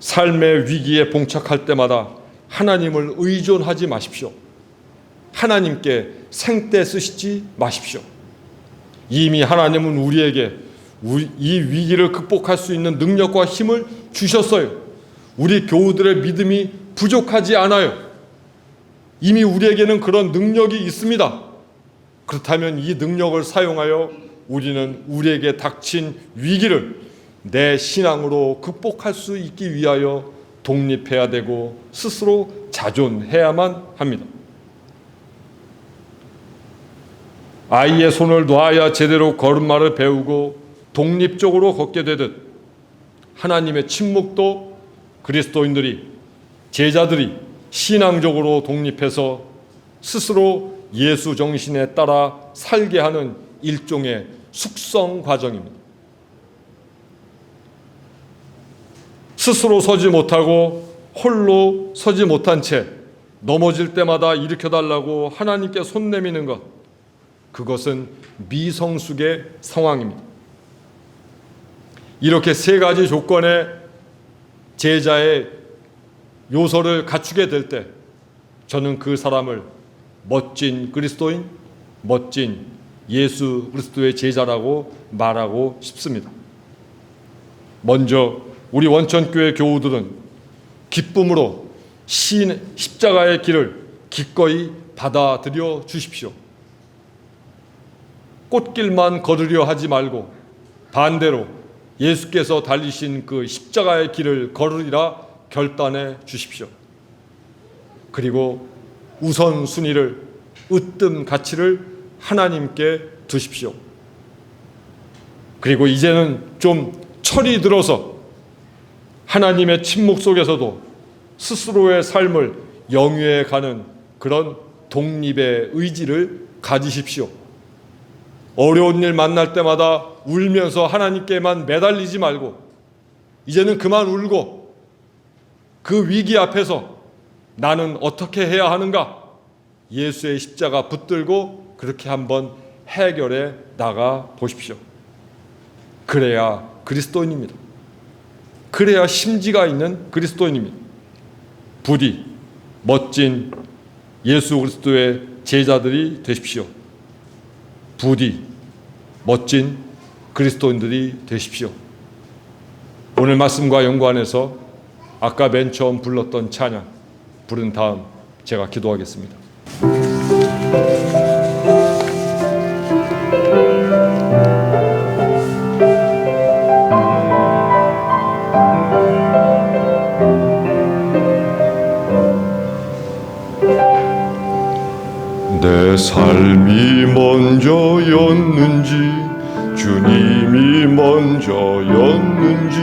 삶의 위기에 봉착할 때마다 하나님을 의존하지 마십시오. 하나님께 생떼 쓰시지 마십시오. 이미 하나님은 우리에게 이 위기를 극복할 수 있는 능력과 힘을 주셨어요. 우리 교우들의 믿음이 부족하지 않아요. 이미 우리에게는 그런 능력이 있습니다. 그렇다면 이 능력을 사용하여 우리는 우리에게 닥친 위기를 내 신앙으로 극복할 수 있기 위하여 독립해야 되고 스스로 자존해야만 합니다. 아이의 손을 놔야 제대로 걸음마를 배우고 독립적으로 걷게 되듯 하나님의 침묵도 그리스도인들이, 제자들이 신앙적으로 독립해서 스스로 예수 정신에 따라 살게 하는 일종의 숙성 과정입니다. 스스로 서지 못하고 홀로 서지 못한 채 넘어질 때마다 일으켜달라고 하나님께 손 내미는 것, 그것은 미성숙의 상황입니다. 이렇게 세 가지 조건의 제자의 요소를 갖추게 될 때 저는 그 사람을 멋진 그리스도인, 멋진 예수 그리스도의 제자라고 말하고 싶습니다. 먼저 우리 원천교회 교우들은 기쁨으로 십자가의 길을 기꺼이 받아들여 주십시오. 꽃길만 걸으려 하지 말고 반대로 예수께서 달리신 그 십자가의 길을 걸으리라 결단해 주십시오. 그리고 우선순위를, 으뜸 가치를 하나님께 두십시오. 그리고 이제는 좀 철이 들어서 하나님의 침묵 속에서도 스스로의 삶을 영위해 가는 그런 독립의 의지를 가지십시오. 어려운 일 만날 때마다 울면서 하나님께만 매달리지 말고 이제는 그만 울고 그 위기 앞에서 나는 어떻게 해야 하는가? 예수의 십자가 붙들고 그렇게 한번 해결해 나가 보십시오. 그래야 그리스도인입니다. 그래야 심지가 있는 그리스도인입니다. 부디 멋진 예수 그리스도의 제자들이 되십시오. 부디 멋진 그리스도인들이 되십시오. 오늘 말씀과 연관해서 아까 맨 처음 불렀던 찬양 부른 다음 제가 기도하겠습니다. 내 삶이 먼저였는지 주님이 먼저였는지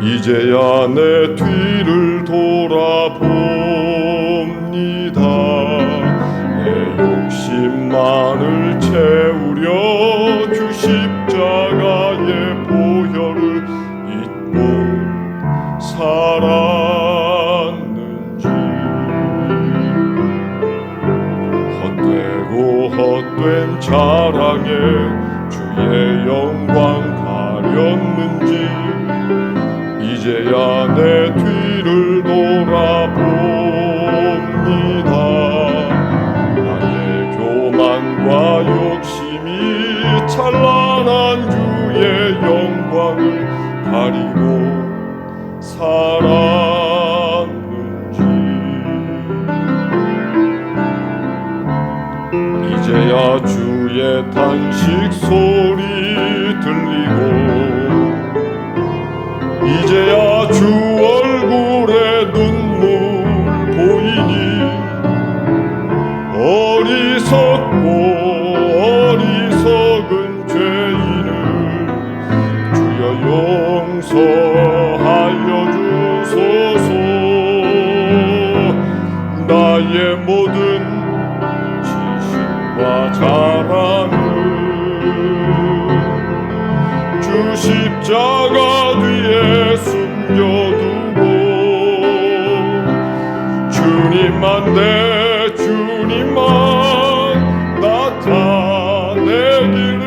이제야 내 뒤를 돌아봅니다. 내 욕심만을 채우려 주 십자가의 보혈을 잊고 살았는지 헛된 자랑에 주의 영광 가렸는지 이제야 내 뒤를 돌아봅니다. 나의 교만과 욕심이 찬란한 주의 영광을 가리고 살았는지 이제야 주의 탄식 소리 들리고 이제야 주 얼굴에 눈물 보이니 어리석은 죄인을 주여 용서하여 주소서. 나의 모든 자랑을 주 십자가 뒤에 숨겨두고 주님만 나타내기를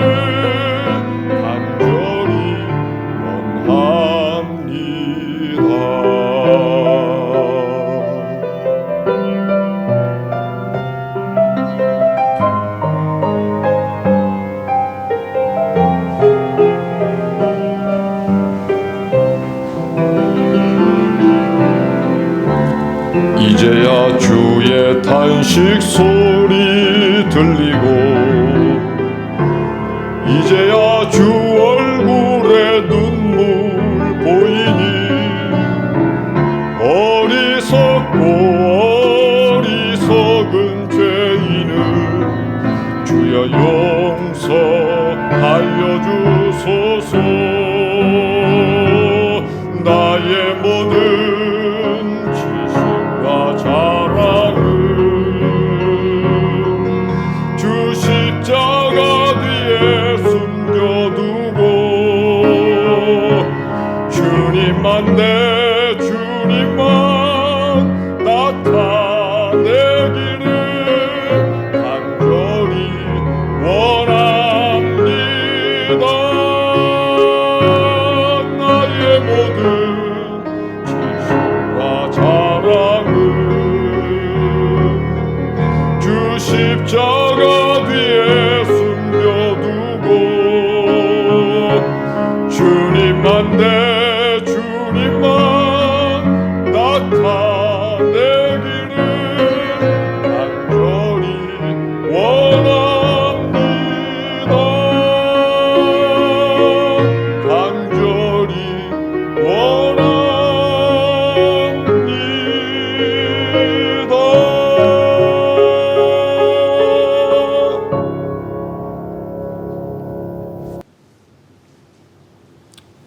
간절히 원합니다. 이제야 주의 탄식 소리 들리고 이제야 주 얼굴에 눈물 보이니 어리석은 죄인을 주여 용서하여 주소서. 나의 모든 자랑을 주 십자가 뒤에 숨겨두고 주님만 나타내기를 간절히 원합니다.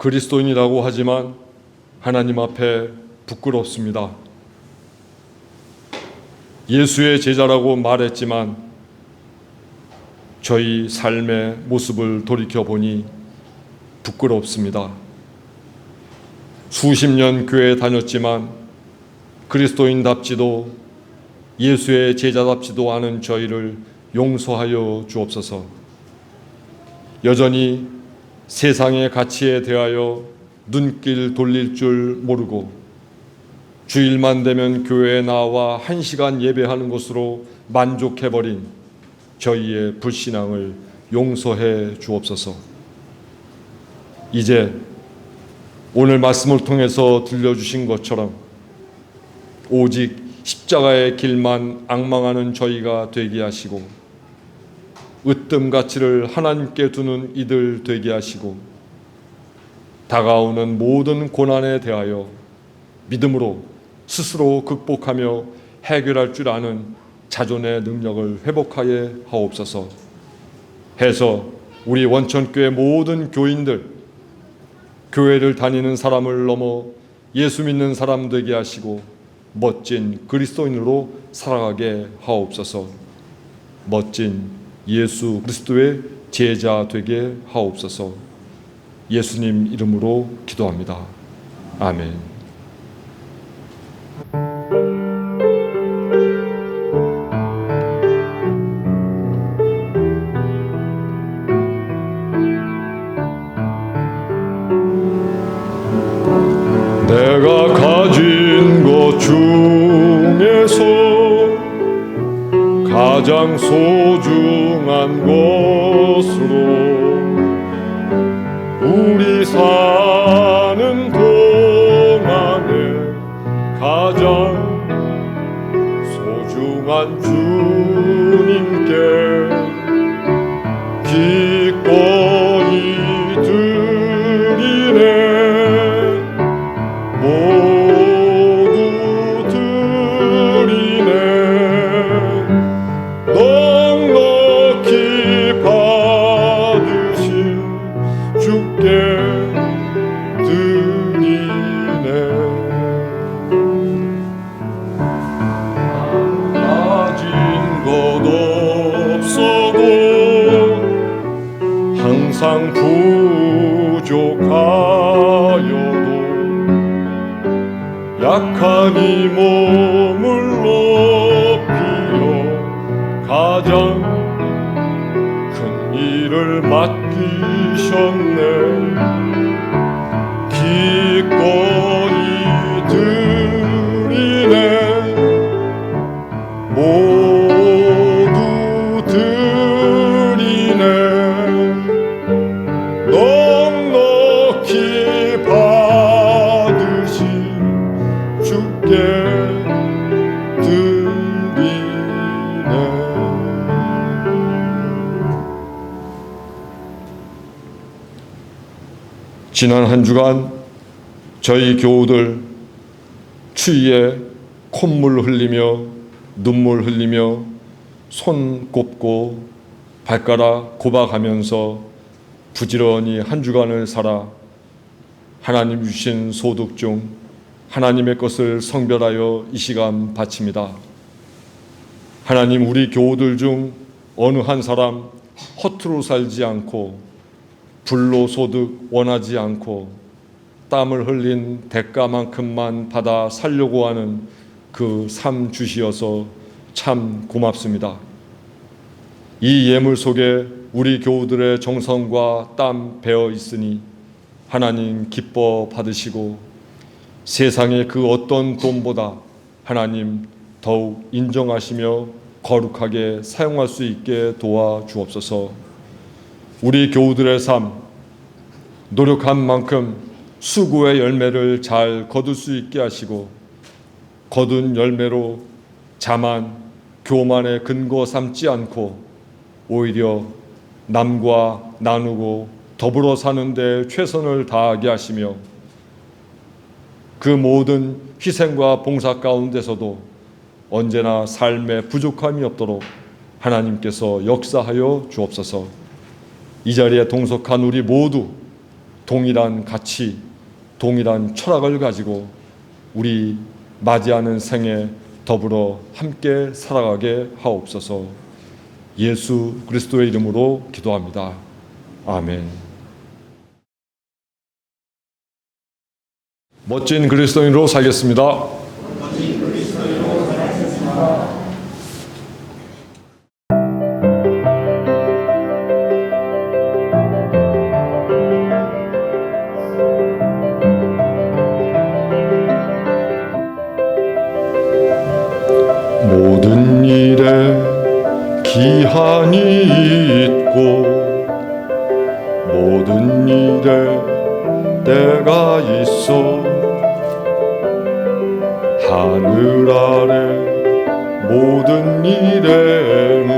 그리스도인이라고 하지만 하나님 앞에 부끄럽습니다. 예수의 제자라고 말했지만 저희 삶의 모습을 돌이켜보니 부끄럽습니다. 수십 년 교회에 다녔지만 그리스도인답지도 예수의 제자답지도 않은 저희를 용서하여 주옵소서. 여전히 세상의 가치에 대하여 눈길 돌릴 줄 모르고 주일만 되면 교회에 나와 1시간 예배하는 것으로 만족해버린 저희의 불신앙을 용서해 주옵소서. 이제 오늘 말씀을 통해서 들려주신 것처럼 오직 십자가의 길만 앙망하는 저희가 되게 하시고 으뜸 가치를 하나님께 두는 이들 되게 하시고 다가오는 모든 고난에 대하여 믿음으로 스스로 극복하며 해결할 줄 아는 자존의 능력을 회복하여 하옵소서. 해서 우리 원천교회 모든 교인들, 교회를 다니는 사람을 넘어 예수 믿는 사람 되게 하시고 멋진 그리스도인으로 살아가게 하옵소서. 멋진 예수 그리스도의 제자 되게 하옵소서. 예수님 이름으로 기도합니다. 아멘. 내가 가진 것 중에서 가장 소중한 것으로 우리 사는 동안에 가장 소중한 주님께 기꺼이 드리네. 모두 드리네. 넉넉히 받으신 주께 드리네. 가진 것 없어도 항상 부족하여도 약한 이 몸을 높이려 가장 큰 일을 맡기셨네. 기꺼이 드리네. 모두 드리네. 넉넉히 받으신 주께 드리네. 지난 한 주간 저희 교우들 추위에 콧물 흘리며 눈물 흘리며 손 꼽고 발가락 꼽아가면서 부지런히 한 주간을 살아 하나님 주신 소득 중 하나님의 것을 성별하여 이 시간 바칩니다. 하나님, 우리 교우들 중 어느 한 사람 허투루 살지 않고 불로소득 원하지 않고 땀을 흘린 대가만큼만 받아 살려고 하는 그 삶 주시어서 참 고맙습니다. 이 예물 속에 우리 교우들의 정성과 땀 배어 있으니 하나님 기뻐 받으시고 세상의 그 어떤 돈보다 하나님 더욱 인정하시며 거룩하게 사용할 수 있게 도와 주옵소서. 우리 교우들의 삶, 노력한 만큼 수고의 열매를 잘 거둘 수 있게 하시고 거둔 열매로 자만, 교만의 근거 삼지 않고 오히려 남과 나누고 더불어 사는 데 최선을 다하게 하시며 그 모든 희생과 봉사 가운데서도 언제나 삶에 부족함이 없도록 하나님께서 역사하여 주옵소서. 이 자리에 동석한 우리 모두 동일한 가치, 동일한 철학을 가지고 우리 맞이하는 생에 더불어 함께 살아가게 하옵소서. 예수 그리스도의 이름으로 기도합니다. 아멘. 멋진 그리스도인으로 살겠습니다. 모든 일에 기한이 있고 모든 일에 때가 있어 하늘 아래 모든 일에는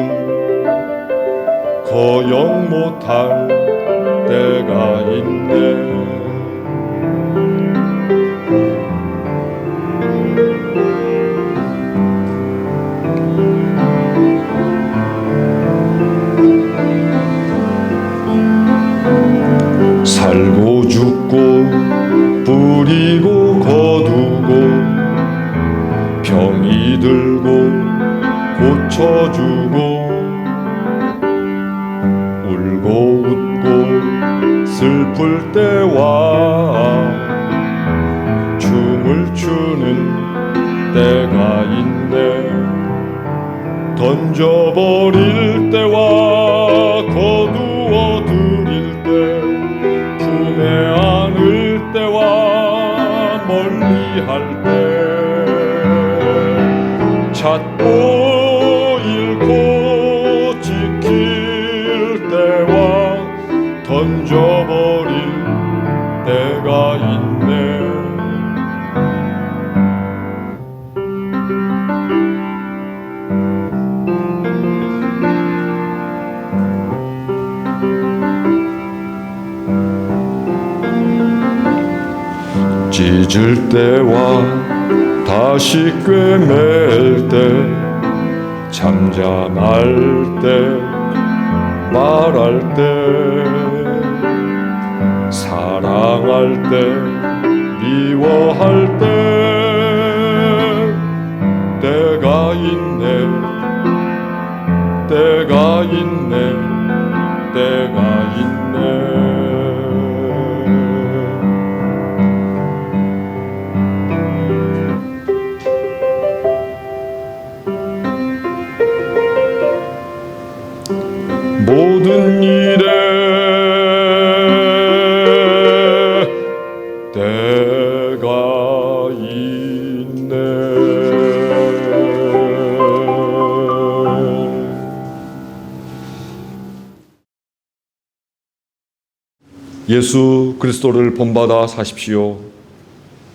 거역 못할 때가 있네. 살고 죽고 뿌리고 거두고 병이 들고 고쳐주고 울고 웃고 슬플 때와 춤을 추는 때가 있네. 던져버릴 때와 거두어 드릴 때 품에 안을 때와 멀리할 때 찾고 잃고 지킬 때와 던져버릴 때가 있네. 찢을 때와 다시 꿰맬 때 잠잠할 때 말할 때 사랑할 때 미워할 때 때가 있네. 때가 있네. 때가 있네. 모든 일에 때가 있네. 예수 그리스도를 본받아 사십시오.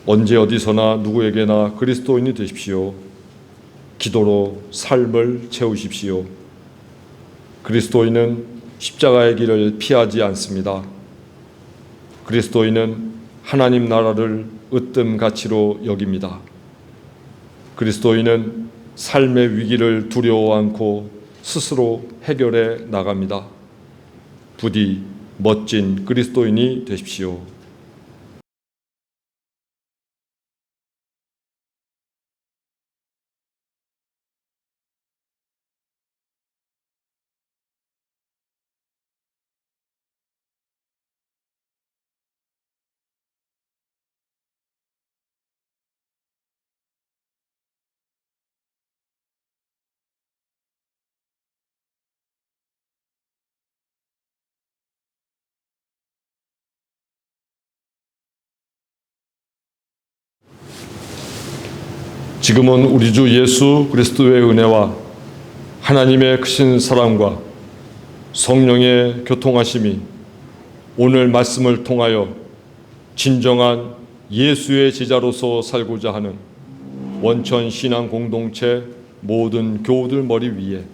언제 어디서나 누구에게나 그리스도인이 되십시오. 기도로 삶을 채우십시오. 그리스도인은 십자가의 길을 피하지 않습니다. 그리스도인은 하나님 나라를 으뜸 가치로 여깁니다. 그리스도인은 삶의 위기를 두려워 않고 스스로 해결해 나갑니다. 부디 멋진 그리스도인이 되십시오. 지금은 우리 주 예수 그리스도의 은혜와 하나님의 크신 사랑과 성령의 교통하심이 오늘 말씀을 통하여 진정한 예수의 제자로서 살고자 하는 원천 신앙 공동체 모든 교우들 머리 위에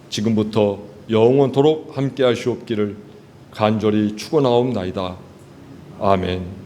지금부터 영원토록 함께 하시옵기를 간절히 축원하옵나이다. 아멘.